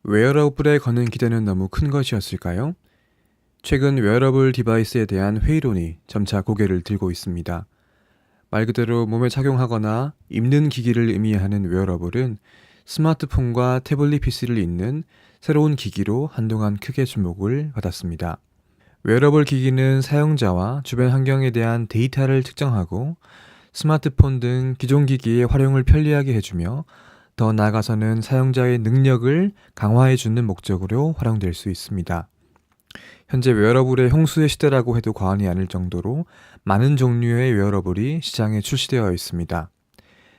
웨어러블에 거는 기대는 너무 큰 것이었을까요? 최근 웨어러블 디바이스에 대한 회의론이 점차 고개를 들고 있습니다. 말 그대로 몸에 착용하거나 입는 기기를 의미하는 웨어러블은 스마트폰과 태블릿 PC를 잇는 새로운 기기로 한동안 크게 주목을 받았습니다. 웨어러블 기기는 사용자와 주변 환경에 대한 데이터를 측정하고 스마트폰 등 기존 기기의 활용을 편리하게 해주며 더 나아가서는 사용자의 능력을 강화해주는 목적으로 활용될 수 있습니다. 현재 웨어러블의 홍수의 시대라고 해도 과언이 아닐 정도로 많은 종류의 웨어러블이 시장에 출시되어 있습니다.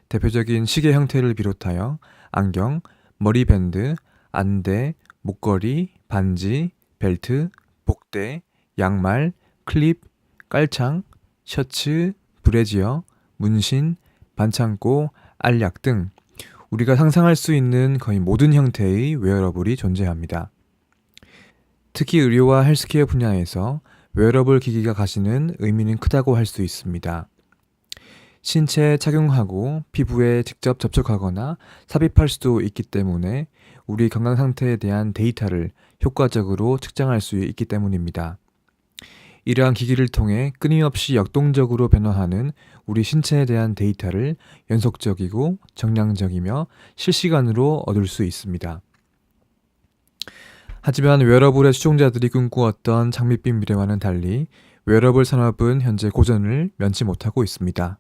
대표적인 시계 형태를 비롯하여 안경, 머리밴드, 안대, 목걸이, 반지, 벨트, 복대, 양말, 클립, 깔창, 셔츠, 브래지어, 문신, 반창고, 알약 등 우리가 상상할 수 있는 거의 모든 형태의 웨어러블이 존재합니다. 특히 의료와 헬스케어 분야에서 웨어러블 기기가 가지는 의미는 크다고 할 수 있습니다. 신체에 착용하고 피부에 직접 접촉하거나 삽입할 수도 있기 때문에 우리 건강 상태에 대한 데이터를 효과적으로 측정할 수 있기 때문입니다. 이러한 기기를 통해 끊임없이 역동적으로 변화하는 우리 신체에 대한 데이터를 연속적이고 정량적이며 실시간으로 얻을 수 있습니다. 하지만 웨어러블의 추종자들이 꿈꾸었던 장밋빛 미래와는 달리 웨어러블 산업은 현재 고전을 면치 못하고 있습니다.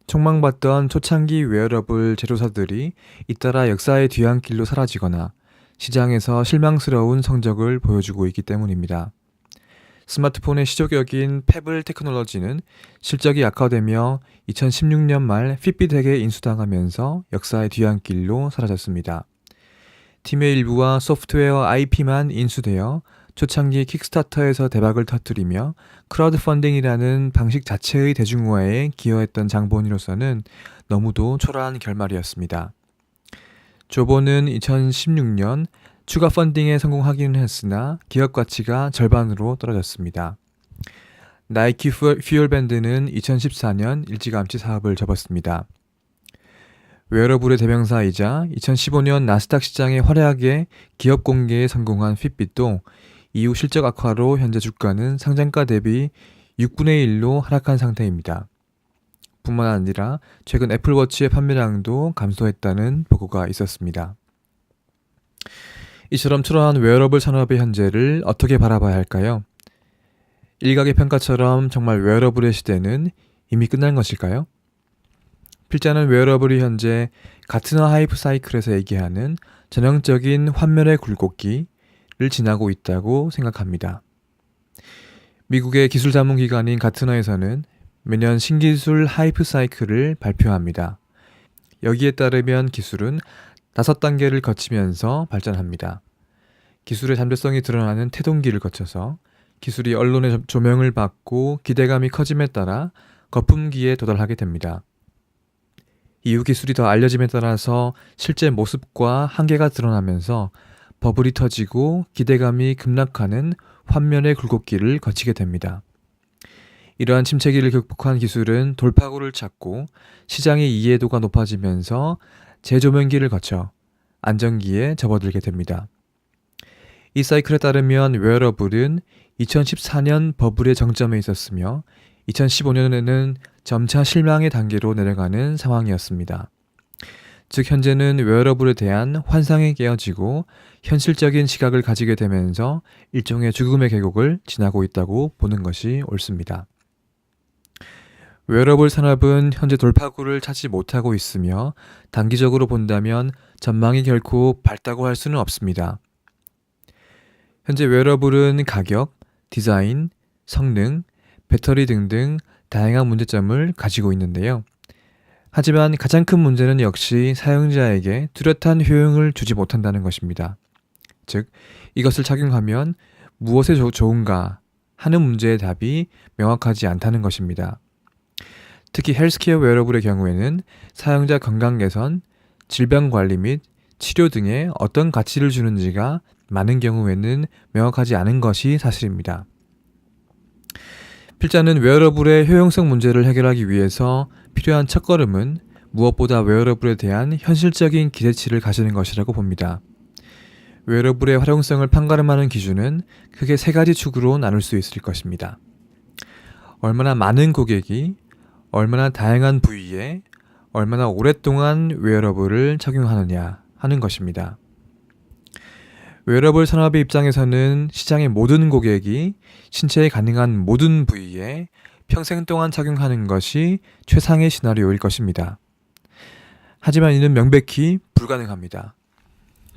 촉망받던 초창기 웨어러블 제조사들이 잇따라 역사의 뒤안길로 사라지거나 시장에서 실망스러운 성적을 보여주고 있기 때문입니다. 스마트폰의 시조격인 페블 테크놀로지는 실적이 악화되며 2016년 말 핏빗에게 인수당하면서 역사의 뒤안길로 사라졌습니다. 팀의 일부와 소프트웨어 IP만 인수되어 초창기 킥스타터에서 대박을 터뜨리며 크라우드 펀딩이라는 방식 자체의 대중화에 기여했던 장본인으로서는 너무도 초라한 결말이었습니다. 조본은 2016년 추가 펀딩에 성공하기는 했으나 기업 가치가 절반으로 떨어졌습니다. 나이키 퓨얼밴드는 2014년 일찌감치 사업을 접었습니다. 웨어러블의 대명사이자 2015년 나스닥 시장에 화려하게 기업 공개에 성공한 핏빗도 이후 실적 악화로 현재 주가는 상장가 대비 6분의 1로 하락한 상태입니다. 뿐만 아니라 최근 애플워치의 판매량도 감소했다는 보고가 있었습니다. 이처럼 초라한 웨어러블 산업의 현재를 어떻게 바라봐야 할까요? 일각의 평가처럼 정말 웨어러블의 시대는 이미 끝난 것일까요? 필자는 웨어러블이 현재 가트너 하이프 사이클에서 얘기하는 전형적인 환멸의 굴곡기를 지나고 있다고 생각합니다. 미국의 기술 자문 기관인 가트너에서는 매년 신기술 하이프 사이클을 발표합니다. 여기에 따르면 기술은 5단계를 거치면서 발전합니다. 기술의 잠재성이 드러나는 태동기를 거쳐서 기술이 언론의 조명을 받고 기대감이 커짐에 따라 거품기에 도달하게 됩니다. 이후 기술이 더 알려짐에 따라서 실제 모습과 한계가 드러나면서 버블이 터지고 기대감이 급락하는 환면의 굴곡기를 거치게 됩니다. 이러한 침체기를 극복한 기술은 돌파구를 찾고 시장의 이해도가 높아지면서 재조명기를 거쳐 안정기에 접어들게 됩니다. 이 사이클에 따르면 웨어러블은 2014년 버블의 정점에 있었으며 2015년에는 점차 실망의 단계로 내려가는 상황이었습니다. 즉 현재는 웨어러블에 대한 환상이 깨어지고 현실적인 시각을 가지게 되면서 일종의 죽음의 계곡을 지나고 있다고 보는 것이 옳습니다. 웨어러블 산업은 현재 돌파구를 찾지 못하고 있으며 단기적으로 본다면 전망이 결코 밝다고 할 수는 없습니다. 현재 웨어러블은 가격, 디자인, 성능, 배터리 등등 다양한 문제점을 가지고 있는데요. 하지만 가장 큰 문제는 역시 사용자에게 뚜렷한 효용을 주지 못한다는 것입니다. 즉, 이것을 착용하면 무엇에 좋은가 하는 문제의 답이 명확하지 않다는 것입니다. 특히 헬스케어 웨어러블의 경우에는 사용자 건강 개선, 질병 관리 및 치료 등에 어떤 가치를 주는지가 많은 경우에는 명확하지 않은 것이 사실입니다. 필자는 웨어러블의 효용성 문제를 해결하기 위해서 필요한 첫걸음은 무엇보다 웨어러블에 대한 현실적인 기대치를 가지는 것이라고 봅니다. 웨어러블의 활용성을 판가름하는 기준은 크게 세 가지 축으로 나눌 수 있을 것입니다. 얼마나 많은 고객이 얼마나 다양한 부위에 얼마나 오랫동안 웨어러블을 착용하느냐 하는 것입니다. 웨어러블 산업의 입장에서는 시장의 모든 고객이 신체에 가능한 모든 부위에 평생 동안 착용하는 것이 최상의 시나리오일 것입니다. 하지만 이는 명백히 불가능합니다.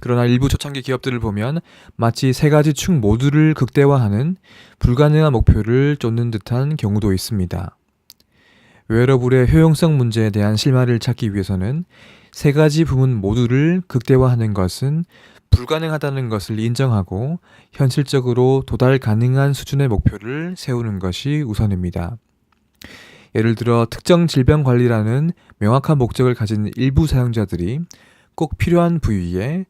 그러나 일부 초창기 기업들을 보면 마치 세 가지 축 모두를 극대화하는 불가능한 목표를 쫓는 듯한 경우도 있습니다. 웨어러블의 효용성 문제에 대한 실마리를 찾기 위해서는 세 가지 부분 모두를 극대화하는 것은 불가능하다는 것을 인정하고 현실적으로 도달 가능한 수준의 목표를 세우는 것이 우선입니다. 예를 들어 특정 질병 관리라는 명확한 목적을 가진 일부 사용자들이 꼭 필요한 부위에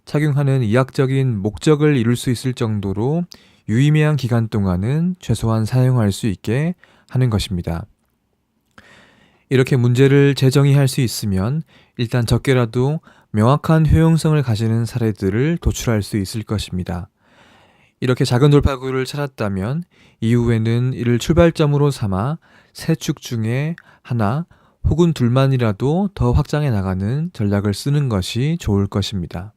착용하는 의학적인 목적을 이룰 수 있을 정도로 유의미한 기간 동안은 최소한 사용할 수 있게 하는 것입니다. 이렇게 문제를 재정의할 수 있으면 일단 적게라도 명확한 효용성을 가지는 사례들을 도출할 수 있을 것입니다. 이렇게 작은 돌파구를 찾았다면 이후에는 이를 출발점으로 삼아 세 축 중에 하나 혹은 둘만이라도 더 확장해 나가는 전략을 쓰는 것이 좋을 것입니다.